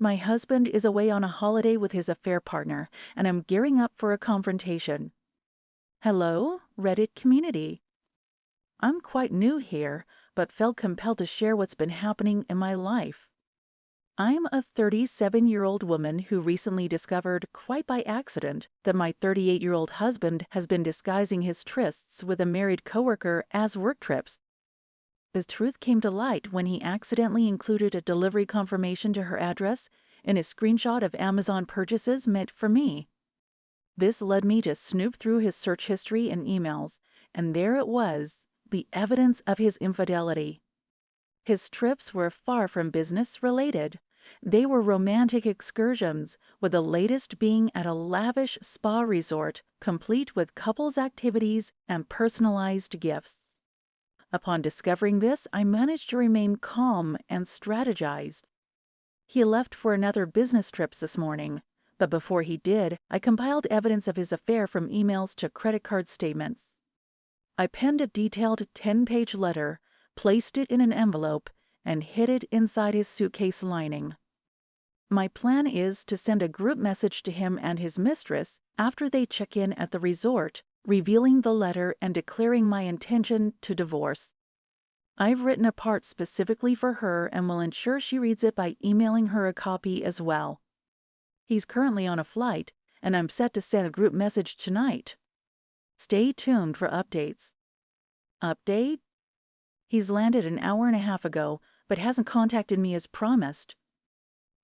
My husband is away on a holiday with his affair partner, and I'm gearing up for a confrontation. Hello, Reddit community. I'm quite new here, but felt compelled to share what's been happening in my life. I'm a 37-year-old woman who recently discovered, quite by accident, that my 38-year-old husband has been disguising his trysts with a married coworker as work trips. The truth came to light when he accidentally included a delivery confirmation to her address in a screenshot of Amazon purchases meant for me. This led me to snoop through his search history and emails, and there it was, the evidence of his infidelity. His trips were far from business-related. They were romantic excursions, with the latest being at a lavish spa resort, complete with couples activities and personalized gifts. Upon discovering this, I managed to remain calm and strategized. He left for another business trip this morning, but before he did, I compiled evidence of his affair from emails to credit card statements. I penned a detailed 10-page letter, placed it in an envelope, and hid it inside his suitcase lining. My plan is to send a group message to him and his mistress after they check in at the resort, revealing the letter and declaring my intention to divorce. I've written a part specifically for her and will ensure she reads it by emailing her a copy as well. He's currently on a flight, and I'm set to send a group message tonight. Stay tuned for updates. Update? He's landed an hour and a half ago, but hasn't contacted me as promised.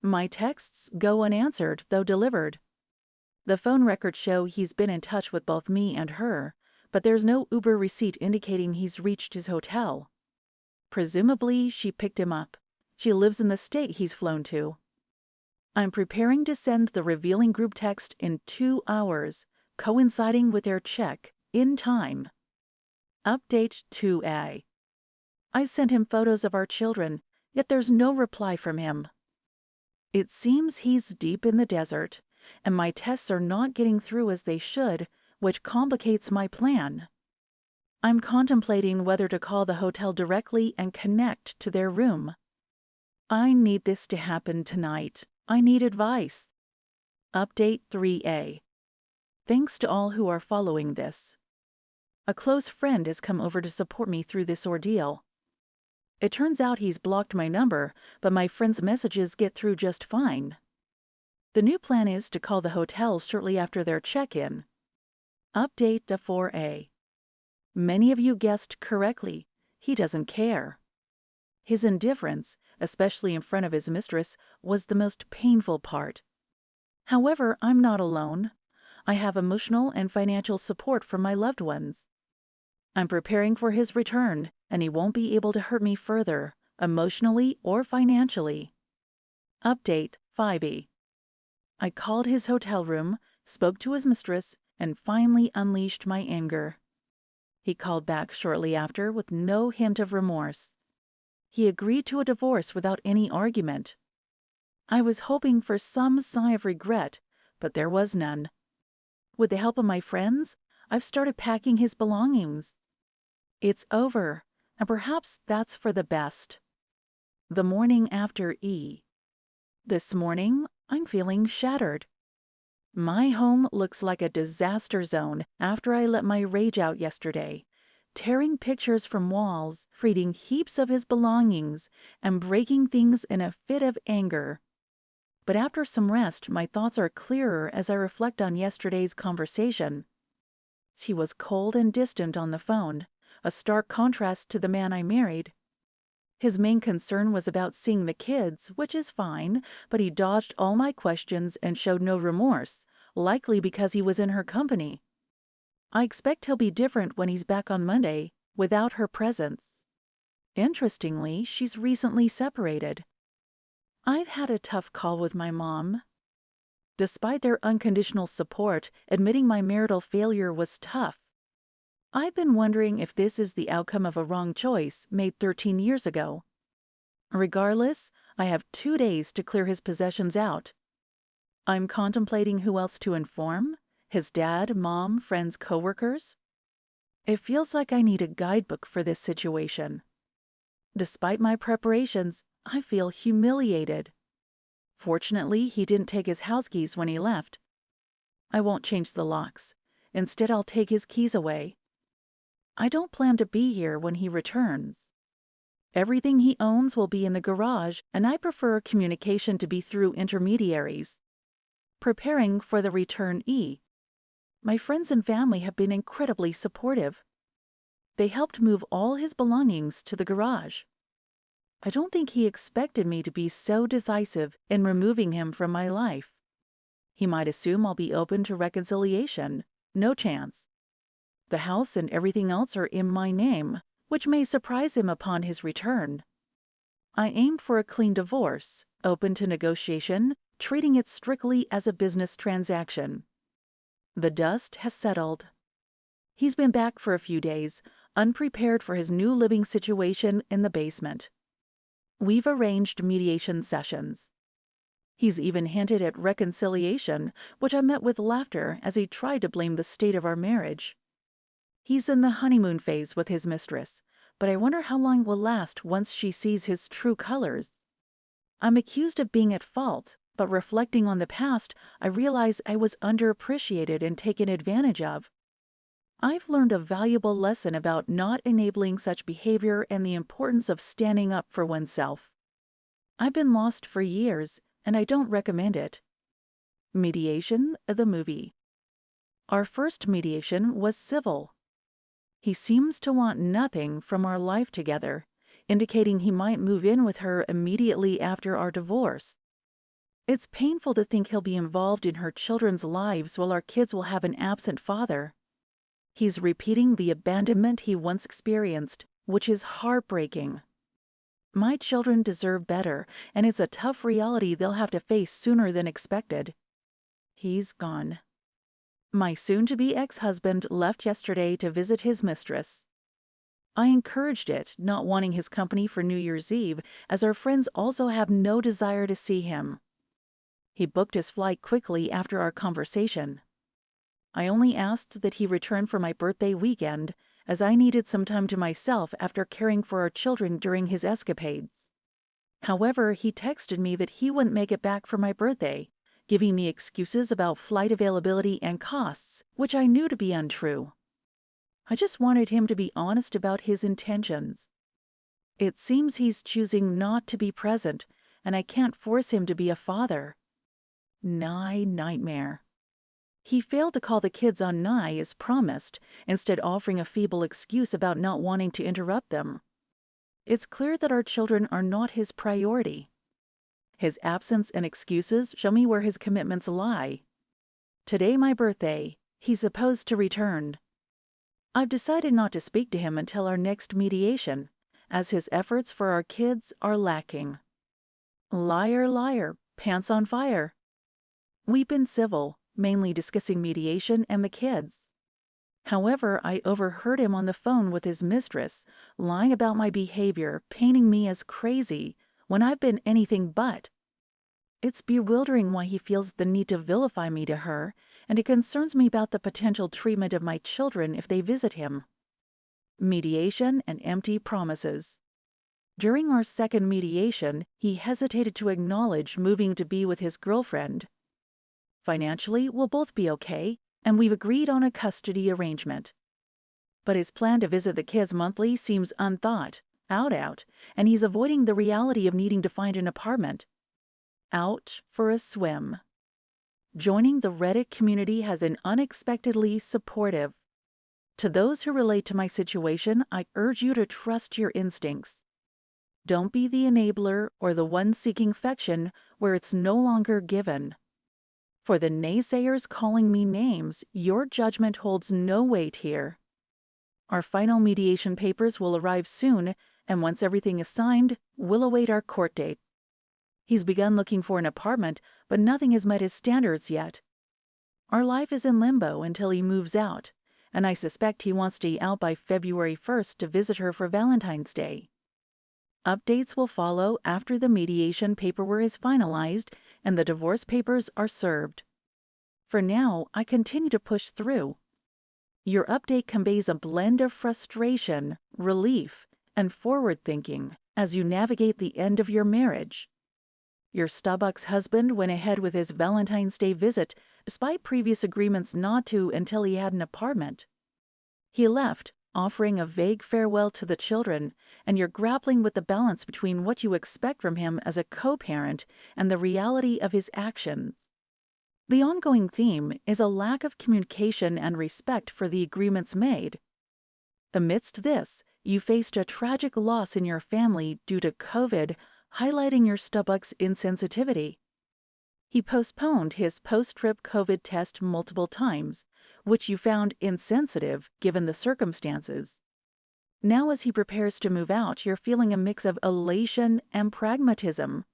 My texts go unanswered, though delivered. The phone records show he's been in touch with both me and her, but there's no Uber receipt indicating he's reached his hotel. Presumably, she picked him up. She lives in the state he's flown to. I'm preparing to send the revealing group text in 2 hours, coinciding with their check, in time. Update 2A. I've sent him photos of our children, yet there's no reply from him. It seems he's deep in the desert, and my tests are not getting through as they should, which complicates my plan. I'm contemplating whether to call the hotel directly and connect to their room. I need this to happen tonight. I need advice. Update 3A. Thanks to all who are following this. A close friend has come over to support me through this ordeal. It turns out he's blocked my number, but my friend's messages get through just fine. The new plan is to call the hotels shortly after their check-in. Update to 4A. Many of you guessed correctly. He doesn't care. His indifference, especially in front of his mistress, was the most painful part. However, I'm not alone. I have emotional and financial support from my loved ones. I'm preparing for his return, and he won't be able to hurt me further, emotionally or financially. Update 5E. I called his hotel room, spoke to his mistress, and finally unleashed my anger. He called back shortly after with no hint of remorse. He agreed to a divorce without any argument. I was hoping for some sigh of regret, but there was none. With the help of my friends, I've started packing his belongings. It's over, and perhaps that's for the best. The morning after E. This morning, I'm feeling shattered. My home looks like a disaster zone after I let my rage out yesterday, tearing pictures from walls, freeing heaps of his belongings, and breaking things in a fit of anger. But after some rest, my thoughts are clearer as I reflect on yesterday's conversation. He was cold and distant on the phone, a stark contrast to the man I married. His main concern was about seeing the kids, which is fine, but he dodged all my questions and showed no remorse, likely because he was in her company. I expect he'll be different when he's back on Monday, without her presence. Interestingly, she's recently separated. I've had a tough call with my mom. Despite their unconditional support, admitting my marital failure was tough. I've been wondering if this is the outcome of a wrong choice made 13 years ago. Regardless, I have 2 days to clear his possessions out. I'm contemplating who else to inform: his dad, mom, friends, coworkers. It feels like I need a guidebook for this situation. Despite my preparations, I feel humiliated. Fortunately, he didn't take his house keys when he left. I won't change the locks. Instead, I'll take his keys away. I don't plan to be here when he returns. Everything he owns will be in the garage, and I prefer communication to be through intermediaries. Preparing for the return E. My friends and family have been incredibly supportive. They helped move all his belongings to the garage. I don't think he expected me to be so decisive in removing him from my life. He might assume I'll be open to reconciliation. No chance. The house and everything else are in my name, which may surprise him upon his return. I aim for a clean divorce, open to negotiation, treating it strictly as a business transaction. The dust has settled. He's been back for a few days, unprepared for his new living situation in the basement. We've arranged mediation sessions. He's even hinted at reconciliation, which I met with laughter as he tried to blame the state of our marriage. He's in the honeymoon phase with his mistress, but I wonder how long it will last once she sees his true colors. I'm accused of being at fault, but reflecting on the past, I realize I was underappreciated and taken advantage of. I've learned a valuable lesson about not enabling such behavior and the importance of standing up for oneself. I've been lost for years, and I don't recommend it. Mediation, the movie. Our first mediation was civil. He seems to want nothing from our life together, indicating he might move in with her immediately after our divorce. It's painful to think he'll be involved in her children's lives while our kids will have an absent father. He's repeating the abandonment he once experienced, which is heartbreaking. My children deserve better, and it's a tough reality they'll have to face sooner than expected. He's gone. My soon-to-be ex-husband left yesterday to visit his mistress. I encouraged it, not wanting his company for New Year's Eve, as our friends also have no desire to see him. He booked his flight quickly after our conversation. I only asked that he return for my birthday weekend, as I needed some time to myself after caring for our children during his escapades. However, he texted me that he wouldn't make it back for my birthday, giving me excuses about flight availability and costs, which I knew to be untrue. I just wanted him to be honest about his intentions. It seems he's choosing not to be present, and I can't force him to be a father. Nightmare. He failed to call the kids on Nye as promised, instead offering a feeble excuse about not wanting to interrupt them. It's clear that our children are not his priority. His absence and excuses show me where his commitments lie. Today my birthday. He's supposed to return. I've decided not to speak to him until our next mediation, as his efforts for our kids are lacking. Liar, liar, pants on fire. We've been civil, mainly discussing mediation and the kids. However, I overheard him on the phone with his mistress, lying about my behavior, painting me as crazy, when I've been anything but. It's bewildering why he feels the need to vilify me to her, and it concerns me about the potential treatment of my children if they visit him. Mediation and empty promises. During our second mediation, he hesitated to acknowledge moving to be with his girlfriend. Financially, we'll both be okay, and we've agreed on a custody arrangement. But his plan to visit the kids monthly seems unthought, out, and he's avoiding the reality of needing to find an apartment. Out for a swim. Joining the Reddit community has been unexpectedly supportive. To those who relate to my situation, I urge you to trust your instincts. Don't be the enabler or the one seeking affection where it's no longer given. For the naysayers calling me names, your judgment holds no weight here. Our final mediation papers will arrive soon, and once everything is signed, we'll await our court date. He's begun looking for an apartment, but nothing has met his standards yet. Our life is in limbo until he moves out, and I suspect he wants to be out by February 1st to visit her for Valentine's Day. Updates will follow after the mediation paperwork is finalized and the divorce papers are served. For now, I continue to push through. Your update conveys a blend of frustration, relief, and forward thinking as you navigate the end of your marriage. Your stubborn husband went ahead with his Valentine's Day visit, despite previous agreements not to until he had an apartment. He left, offering a vague farewell to the children, and you're grappling with the balance between what you expect from him as a co-parent and the reality of his actions. The ongoing theme is a lack of communication and respect for the agreements made. Amidst this, you faced a tragic loss in your family due to COVID, highlighting your stubborn's insensitivity. He postponed his post-trip COVID test multiple times, which you found insensitive given the circumstances. Now as he prepares to move out, you're feeling a mix of elation and pragmatism.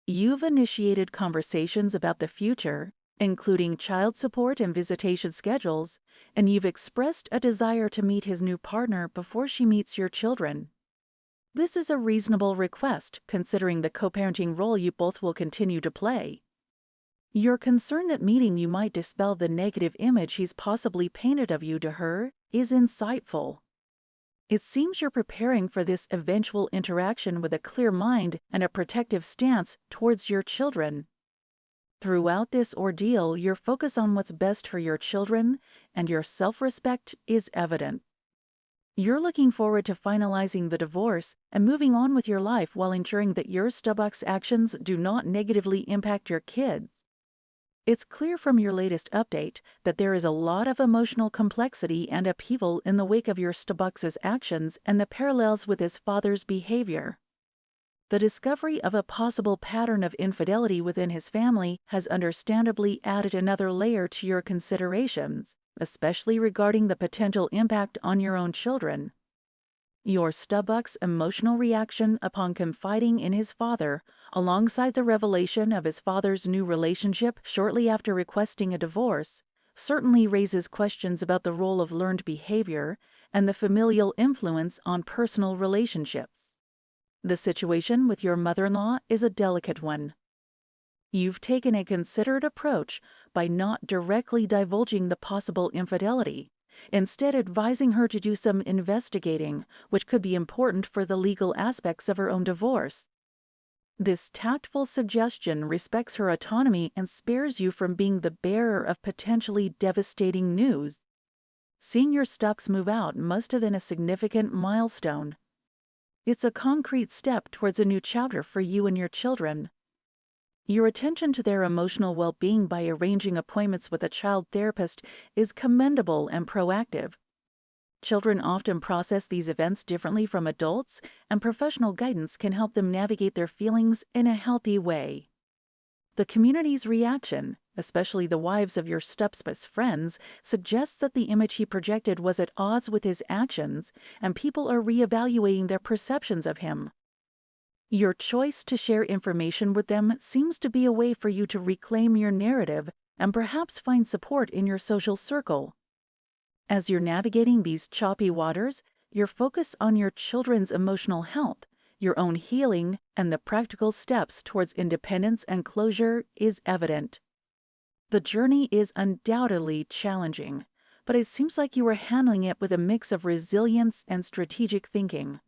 You've initiated conversations about the future, including child support and visitation schedules, and you've expressed a desire to meet his new partner before she meets your children. This is a reasonable request, considering the co-parenting role you both will continue to play. Your concern that meeting you might dispel the negative image he's possibly painted of you to her is insightful. It seems you're preparing for this eventual interaction with a clear mind and a protective stance towards your children. Throughout this ordeal, your focus on what's best for your children and your self-respect is evident. You're looking forward to finalizing the divorce and moving on with your life while ensuring that your stubborn actions do not negatively impact your kids. It's clear from your latest update that there is a lot of emotional complexity and upheaval in the wake of your stubborn's actions and the parallels with his father's behavior. The discovery of a possible pattern of infidelity within his family has understandably added another layer to your considerations, especially regarding the potential impact on your own children. Your stubborn's emotional reaction upon confiding in his father, alongside the revelation of his father's new relationship shortly after requesting a divorce, certainly raises questions about the role of learned behavior and the familial influence on personal relationships. The situation with your mother-in-law is a delicate one. You've taken a considered approach by not directly divulging the possible infidelity, instead advising her to do some investigating, which could be important for the legal aspects of her own divorce. This tactful suggestion respects her autonomy and spares you from being the bearer of potentially devastating news. Seeing your stubborn move out must have been a significant milestone. It's a concrete step towards a new chapter for you and your children. Your attention to their emotional well-being by arranging appointments with a child therapist is commendable and proactive. Children often process these events differently from adults, and professional guidance can help them navigate their feelings in a healthy way. The community's reaction, especially the wives of your stubborn's friends, suggests that the image he projected was at odds with his actions, and people are reevaluating their perceptions of him. Your choice to share information with them seems to be a way for you to reclaim your narrative and perhaps find support in your social circle. As you're navigating these choppy waters, your focus on your children's emotional health, your own healing, and the practical steps towards independence and closure is evident. The journey is undoubtedly challenging, but it seems like you are handling it with a mix of resilience and strategic thinking.